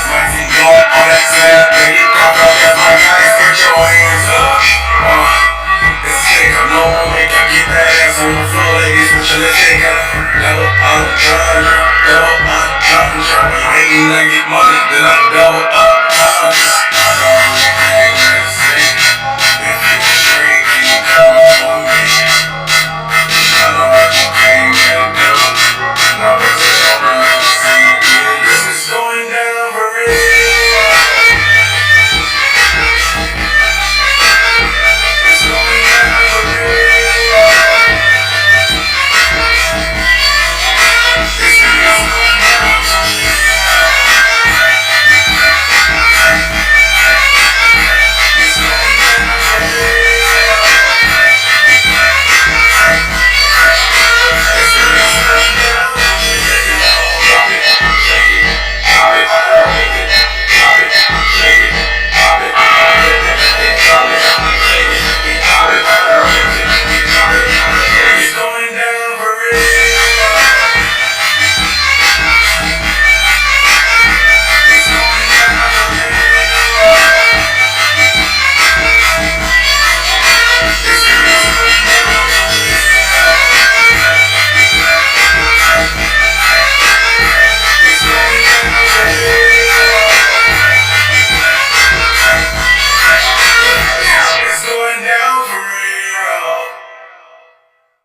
spicy, going all that sad, baby, pop up at my night, put your hands up. It's take a long make I get that ass on the floor, ladies, put your let's take it. Double, I'm trying, double, I'm trying, hating, I get money, then I double.